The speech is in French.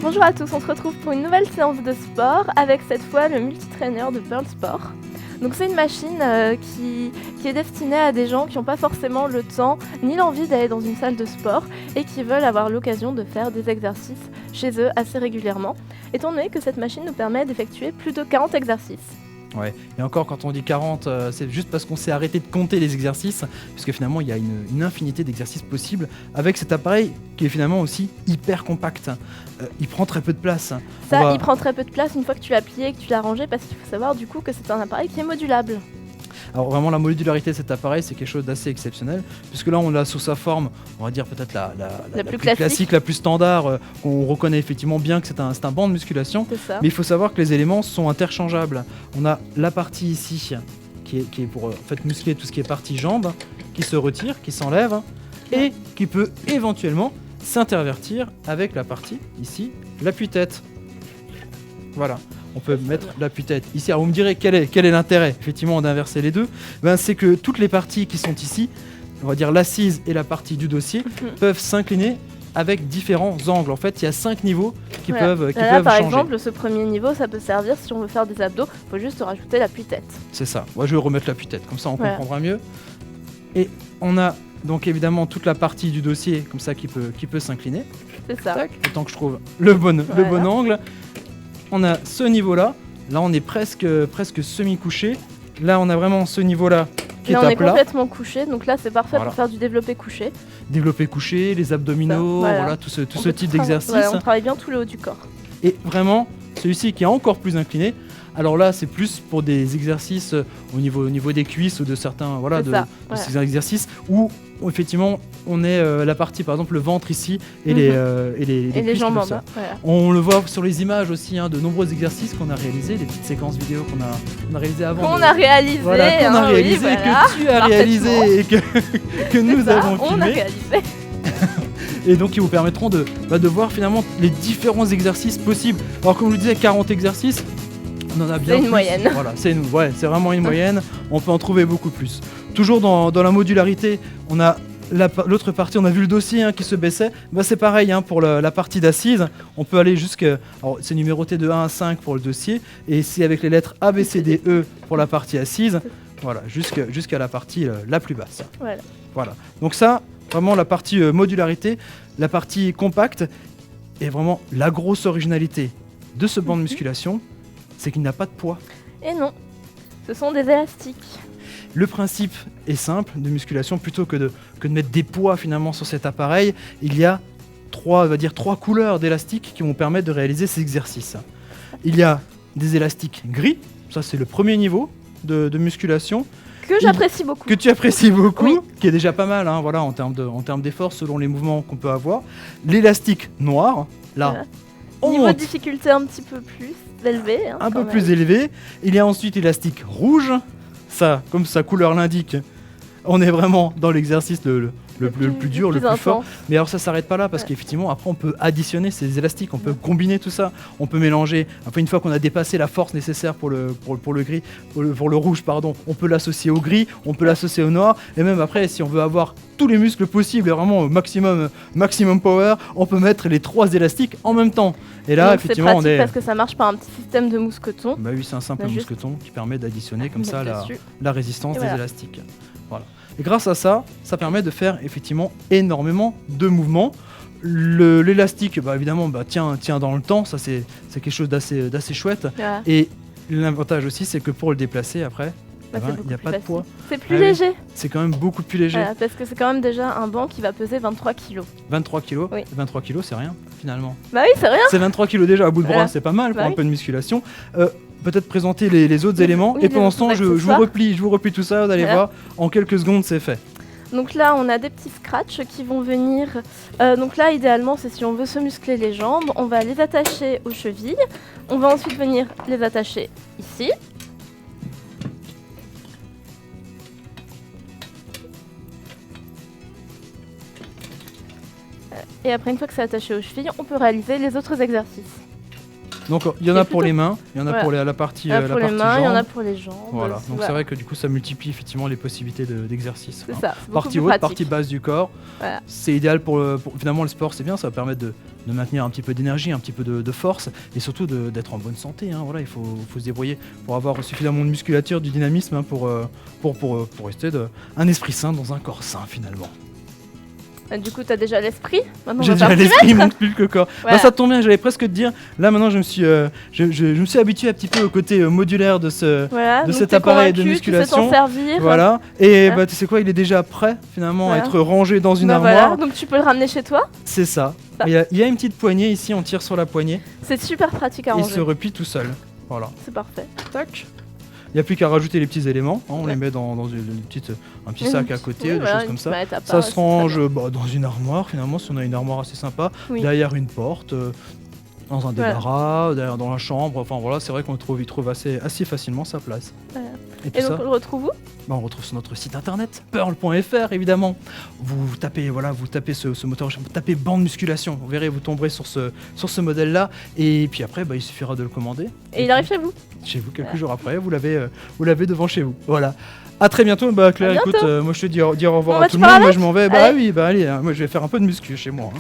Bonjour à tous, on se retrouve pour une nouvelle séance de sport avec cette fois le multitrainer de Pearl Sport. Donc c'est une machine qui est destinée à des gens qui n'ont pas forcément le temps ni l'envie d'aller dans une salle de sport et qui veulent avoir l'occasion de faire des exercices chez eux assez régulièrement, étant donné que cette machine nous permet d'effectuer plus de 40 exercices. Ouais. Et encore, quand on dit 40, c'est juste parce qu'on s'est arrêté de compter les exercices, puisque finalement il y a une infinité d'exercices possibles avec cet appareil qui est finalement aussi hyper compact. Il prend très peu de place. Il prend très peu de place une fois que tu l'as plié et que tu l'as rangé, parce qu'il faut savoir du coup que c'est un appareil qui est modulable. Alors vraiment la modularité de cet appareil, c'est quelque chose d'assez exceptionnel, puisque là on l'a sous sa forme, on va dire peut-être la plus classique, la plus standard, qu'on reconnaît effectivement bien que c'est un banc de musculation, mais il faut savoir que les éléments sont interchangeables. On a la partie ici qui est pour en fait muscler tout ce qui est partie jambe, qui se retire, qui s'enlève, et qui peut éventuellement s'intervertir avec la partie ici, l'appui-tête. Voilà. On peut mettre l'appui-tête ici. Alors vous me direz quel est l'intérêt effectivement d'inverser les deux. C'est que toutes les parties qui sont ici, on va dire l'assise et la partie du dossier, peuvent s'incliner avec différents angles. En fait, il y a 5 niveaux qui peuvent changer. Par exemple, ce premier niveau, ça peut servir si on veut faire des abdos. Il faut juste rajouter l'appui-tête. C'est ça. Moi, je vais remettre l'appui-tête. Comme ça, on comprendra mieux. Et on a donc évidemment toute la partie du dossier comme ça qui peut s'incliner. C'est ça. Tac, le temps que je trouve le bon angle. On a ce niveau-là. Là, on est presque semi-couché. Là, on a vraiment ce niveau-là qui est à plat. Là, on est complètement couché. Donc là, c'est parfait pour faire du développé couché. Développé couché, les abdominaux, voilà, tout ce type d'exercice. On travaille bien tout le haut du corps. Et vraiment, celui-ci qui est encore plus incliné. Alors là, c'est plus pour des exercices au niveau des cuisses ou de certains ces exercices où effectivement on est la partie, par exemple le ventre ici et les jambes en bas. Voilà. On le voit sur les images aussi, de nombreux exercices qu'on a réalisés, des petites séquences vidéo qu'on a réalisées avant. Qu'on a réalisé, que tu as réalisé et que nous avons filmé. On a réalisé. Et donc qui vous permettront de voir finalement les différents exercices possibles. Alors comme je vous disais, 40 exercices, on en a bien plus. C'est une moyenne. Voilà, c'est vraiment une moyenne. On peut en trouver beaucoup plus. Toujours dans la modularité, on a l'autre partie, on a vu le dossier qui se baissait. C'est pareil pour la partie d'assise. On peut aller jusqu'à... Alors c'est numéroté de 1 à 5 pour le dossier. Et c'est avec les lettres A, B, C, D, E pour la partie assise. Voilà, jusqu'à la partie la plus basse. Voilà. Donc ça, vraiment la partie modularité, la partie compacte, est vraiment la grosse originalité de ce banc de musculation. C'est qu'il n'a pas de poids. Et non, ce sont des élastiques. Le principe est simple de musculation, plutôt que de mettre des poids finalement sur cet appareil, il y a trois couleurs d'élastiques qui vont permettre de réaliser ces exercices. Il y a des élastiques gris, ça c'est le premier niveau de musculation. Que j'apprécie beaucoup. Que tu apprécies beaucoup, qui est déjà pas mal en termes d'effort selon les mouvements qu'on peut avoir. L'élastique noir, là, niveau de difficulté un petit peu plus élevé. Un peu plus élevé. Il y a ensuite l'élastique rouge. Ça, comme sa couleur l'indique, on est vraiment dans l'exercice le plus dur, le plus fort. Mais alors ça s'arrête pas là, parce qu'effectivement après on peut additionner ces élastiques, on peut combiner tout ça, on peut mélanger. Enfin, une fois qu'on a dépassé la force nécessaire pour le gris, pour le rouge pardon, on peut l'associer au gris, on peut l'associer au noir, et même après si on veut avoir tous les muscles possibles et vraiment au maximum power, on peut mettre les 3 élastiques en même temps. Et là, effectivement, c'est pratique parce que ça marche par un petit système de mousqueton. Oui, c'est un simple mousqueton qui permet d'additionner comme ça la résistance des élastiques. Voilà. Et grâce à ça permet de faire effectivement énormément de mouvements. L'élastique, évidemment, tient dans le temps. Ça, c'est quelque chose d'assez chouette. Et l'avantage aussi, c'est que pour le déplacer après, il n'y a pas de poids. C'est plus léger. C'est quand même beaucoup plus léger. Parce que c'est quand même déjà un banc qui va peser 23 kg. 23 kg 23 kg, c'est rien, finalement. Bah oui, c'est rien. C'est 23 kg déjà à bout de bras, c'est pas mal pour un peu de musculation. Peut-être présenter les autres éléments. Et pendant ce temps, je vous replie tout ça, vous allez voir, en quelques secondes, c'est fait. Donc là, on a des petits scratchs qui vont venir. Donc là, idéalement, c'est si on veut se muscler les jambes, on va les attacher aux chevilles. On va ensuite venir les attacher ici. Et après, une fois que c'est attaché aux chevilles, on peut réaliser les autres exercices. Donc il y en a pour les mains, il y en a pour la partie jambes. Pour les mains, il y en a pour les jambes. Voilà, donc c'est vrai que du coup ça multiplie effectivement les possibilités d'exercice. C'est ça. Partie haute, partie basse du corps. Voilà. C'est idéal pour finalement le sport, c'est bien, ça va permettre de maintenir un petit peu d'énergie, un petit peu de force et surtout d'être en bonne santé. Hein. Voilà, il faut se débrouiller pour avoir suffisamment de musculature, du dynamisme pour rester un esprit sain dans un corps sain finalement. Du coup, t'as déjà l'esprit. J'ai déjà l'esprit, il manque plus que le corps. Voilà. Bah, ça tombe bien, j'allais presque te dire. Là, maintenant, je me suis habitué un petit peu au côté modulaire de cet appareil de musculation. Tu sais t'en servir. Voilà. Et bah, tu sais quoi, il est déjà prêt finalement à être rangé dans une armoire. Voilà. Donc tu peux le ramener chez toi. C'est ça. Il y a une petite poignée ici, on tire sur la poignée. C'est super pratique à ranger. Il se replie tout seul. Voilà. C'est parfait. Tac. Il n'y a plus qu'à rajouter les petits éléments, hein, on les met dans un petit sac à côté, des choses comme ça. Ça se range dans une armoire, finalement, si on a une armoire assez sympa, derrière une porte, dans un débarras, derrière dans la chambre. Enfin voilà, c'est vrai qu'on trouve assez facilement sa place. Et donc on le retrouve où ? On le retrouve sur notre site internet, pearl.fr évidemment. Vous tapez ce moteur, vous tapez bande musculation, vous verrez, vous tomberez sur ce modèle-là. Et puis après, il suffira de le commander. Et il arrive chez vous ? Chez vous, quelques jours après, vous l'avez devant chez vous. Voilà. À très bientôt, Claire. Écoute, moi je te dis au revoir à tout le monde. Moi je m'en vais. Allez, moi je vais faire un peu de muscu chez moi. Hein.